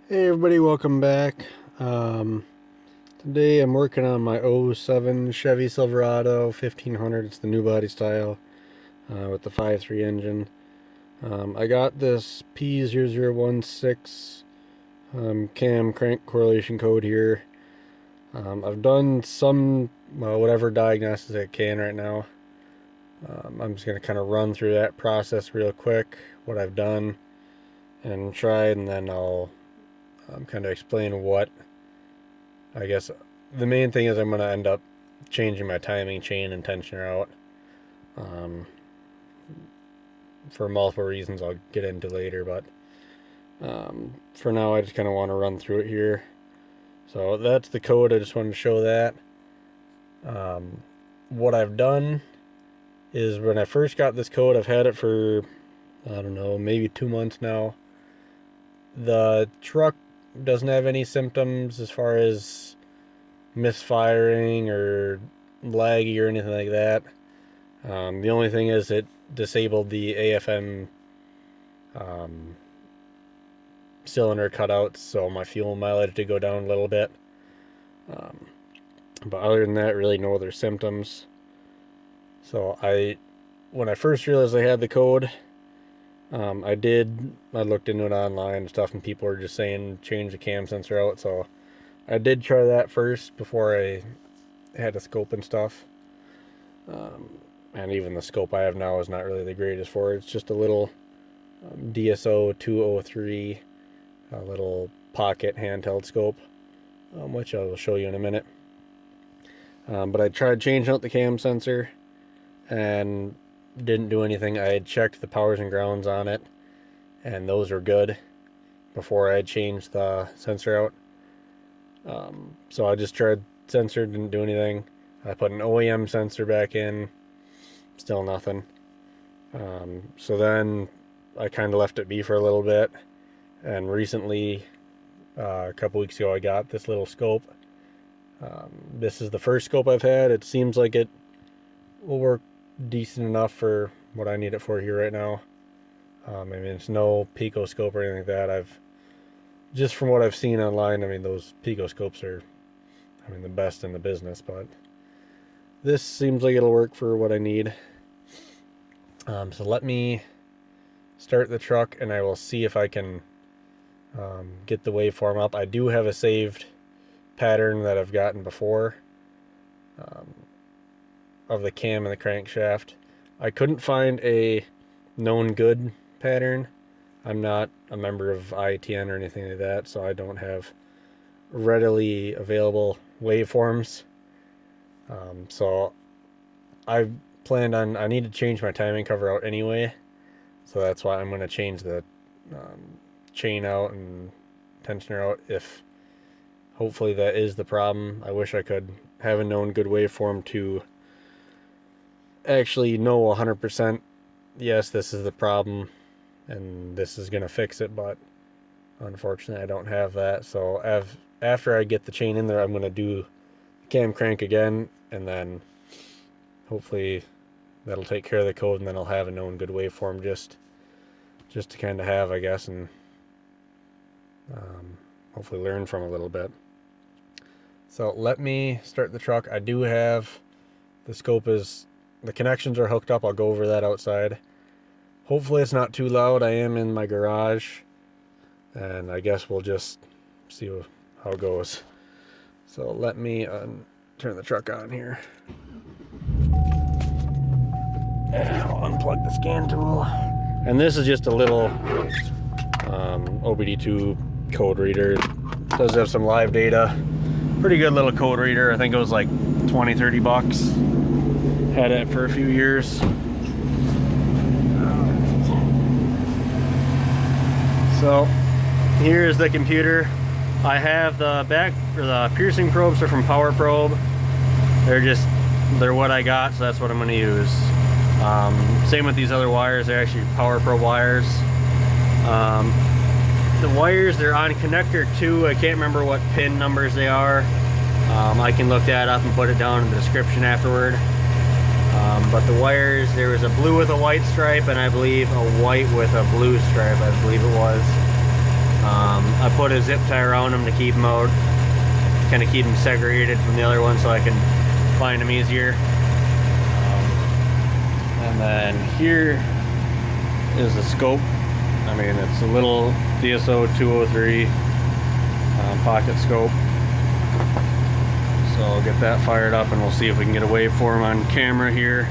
Hey everybody, welcome back. Today I'm working on my '07 Chevy Silverado 1500. It's the new body style with the 5.3 engine. I got this p0016 cam crank correlation code here. I've done some, well, whatever diagnosis I can right now. I'm just going to kind of run through that process real quick, what I've done and tried, and then I'll kind of explain what, I guess the main thing is I'm going to end up changing my timing chain and tensioner out for multiple reasons I'll get into later, but for now I just kind of want to run through it here. So that's the code. I just wanted to show that. What I've done is when I first got this code, I've had it for, I don't know, maybe 2 months now. The truck doesn't have any symptoms as far as misfiring or laggy or anything like that. The only thing is it disabled the AFM cylinder cutouts, so my fuel mileage did go down a little bit. But other than that, really no other symptoms. So when I first realized I had the code, I looked into it online and stuff, and people were just saying change the cam sensor out, so I did try that first before I had a scope and stuff. And even the scope I have now is not really the greatest for it. It's just a little DSO 203, a little pocket handheld scope, which I will show you in a minute. But I tried changing out the cam sensor and didn't do anything. I had checked the powers and grounds on it, and those were good before I changed the sensor out. So I just tried sensor, didn't do anything. I put an OEM sensor back in, still nothing. So then I kind of left it be for a little bit, and recently, a couple weeks ago, I got this little scope. This is the first scope I've had. It seems like it will work decent enough for what I need it for here right now. I mean, it's no pico scope or anything like that. Just from what I've seen online, I mean, those pico scopes are, I mean, the best in the business, but this seems like it'll work for what I need. So let me start the truck and I will see if I can get the waveform up. I do have a saved pattern that I've gotten before of the cam and the crankshaft. I couldn't find a known good pattern. I'm not a member of ITN or anything like that, so I don't have readily available waveforms. So I planned on, I need to change my timing cover out anyway, so that's why I'm going to change the chain out and tensioner out. If hopefully that is the problem. I wish I could have a known good waveform to actually know 100% yes, this is the problem and this is gonna fix it, but unfortunately I don't have that. So after I get the chain in there, I'm gonna do the cam crank again, and then hopefully that'll take care of the code, and then I'll have a known good waveform just to kind of have, I guess, and hopefully learn from a little bit. So let me start the truck. I do have the scope is, the connections are hooked up. I'll go over that outside. Hopefully it's not too loud. I am in my garage, and I guess we'll just see how it goes. So let me turn the truck on here. And I'll unplug the scan tool. And this is just a little OBD2 code reader. It does have some live data. Pretty good little code reader. I think it was like 20-30 bucks. Had it for a few years. So here's the computer. I have the piercing probes are from Power Probe. They're what I got, so that's what I'm going to use. Same with these other wires. They're actually Power Probe wires. The wires, they're on connector 2. I can't remember what pin numbers they are. I can look that up and put it down in the description afterward. But the wires, there was a blue with a white stripe, and I believe a white with a blue stripe, I believe it was. I put a zip tie around them to keep them out, kind of keep them segregated from the other one so I can find them easier. And then here is the scope. I mean, it's a little DSO 203 pocket scope. So I'll get that fired up and we'll see if we can get a waveform on camera here.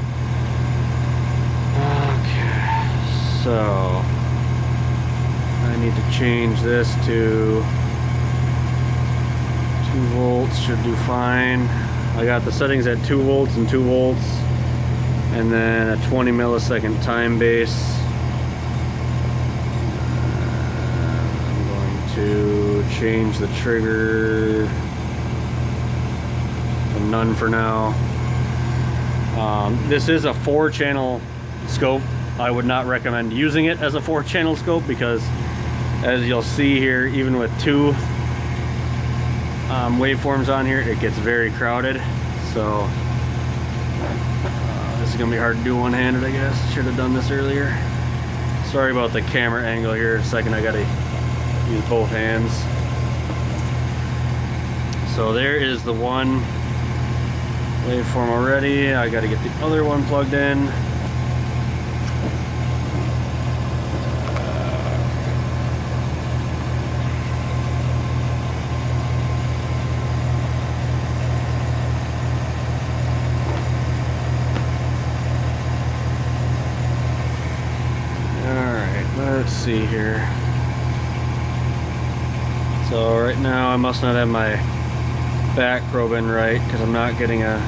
Okay, so I need to change this to 2 volts, should do fine. I got the settings at 2 volts and 2 volts, and then a 20 millisecond time base. I'm going to change the trigger to none for now. This is a 4-channel scope. I would not recommend using it as a 4-channel scope because, as you'll see here, even with 2 waveforms on here, it gets very crowded. So this is gonna be hard to do one-handed, I guess. Should have done this earlier. Sorry about the camera angle here. In a second, I gotta use both hands. So there is the one waveform already. I gotta get the other one plugged in. Let's see here. So right now I must not have my back probe in right because I'm not getting a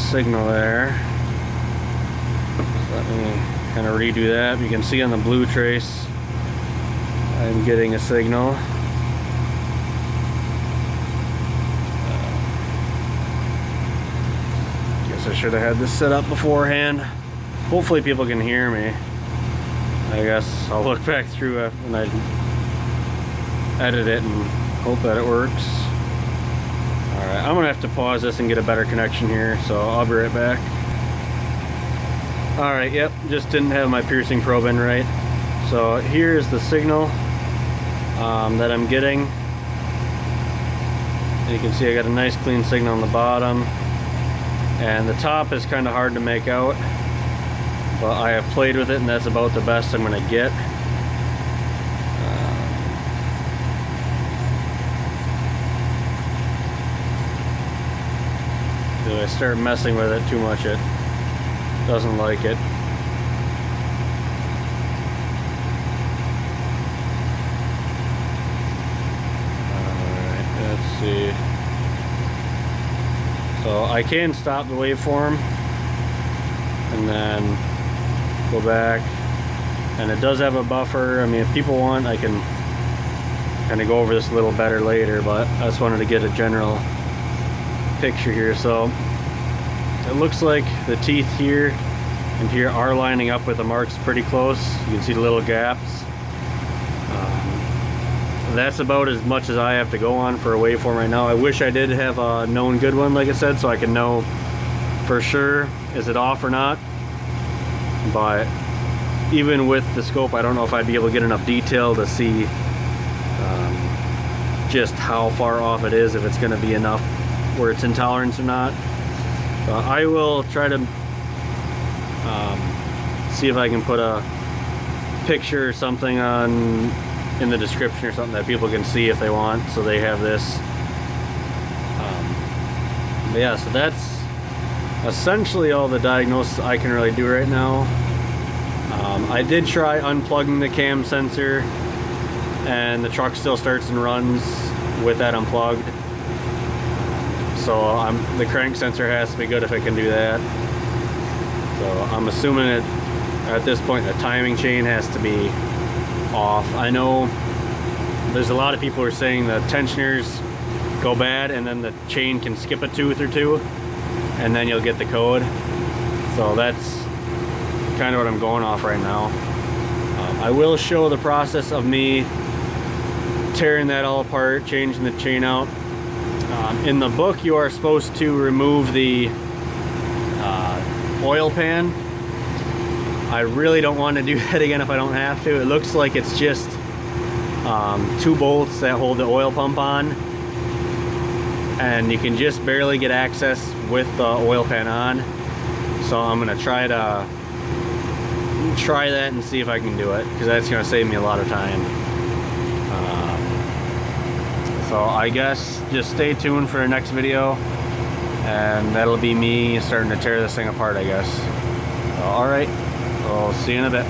signal there. So let me kind of redo that. You can see on the blue trace I'm getting a signal. Guess I should have had this set up beforehand. Hopefully people can hear me. I guess I'll look back through it when I edit it and hope that it works. Alright, I'm gonna have to pause this and get a better connection here, so I'll be right back. Alright, yep, just didn't have my piercing probe in right. So here's the signal that I'm getting. And you can see I got a nice clean signal on the bottom. And the top is kind of hard to make out. But I have played with it and that's about the best I'm going to get. If I start messing with it too much, it doesn't like it. Alright, let's see. So I can stop the waveform and then go back, and it does have a buffer. I mean, if people want, I can kind of go over this a little better later, but I just wanted to get a general picture here. So it looks like the teeth here and here are lining up with the marks pretty close. You can see the little gaps. That's about as much as I have to go on for a waveform right now. I wish I did have a known good one, like I said, so I can know for sure is it off or not. But even with the scope, I don't know if I'd be able to get enough detail to see just how far off it is, if it's going to be enough where it's in tolerance or not. I will try to see if I can put a picture or something in the description or something that people can see if they want, so they have this. But yeah, so that's essentially all the diagnosis I can really do right now. I did try unplugging the cam sensor and the truck still starts and runs with that unplugged. So the crank sensor has to be good if it can do that. So I'm assuming it at this point the timing chain has to be off. I know there's a lot of people who are saying the tensioners go bad and then the chain can skip a tooth or two and then you'll get the code. So that's kind of what I'm going off right now. I will show the process of me tearing that all apart, changing the chain out. In the book you are supposed to remove the oil pan. I really don't want to do that again if I don't have to. It looks like it's just 2 bolts that hold the oil pump on, and you can just barely get access with the oil pan on. So I'm gonna try that and see if I can do it, because that's gonna save me a lot of time. So I guess just stay tuned for the next video, and that'll be me starting to tear this thing apart, I guess. So, all right, I'll see you in a bit.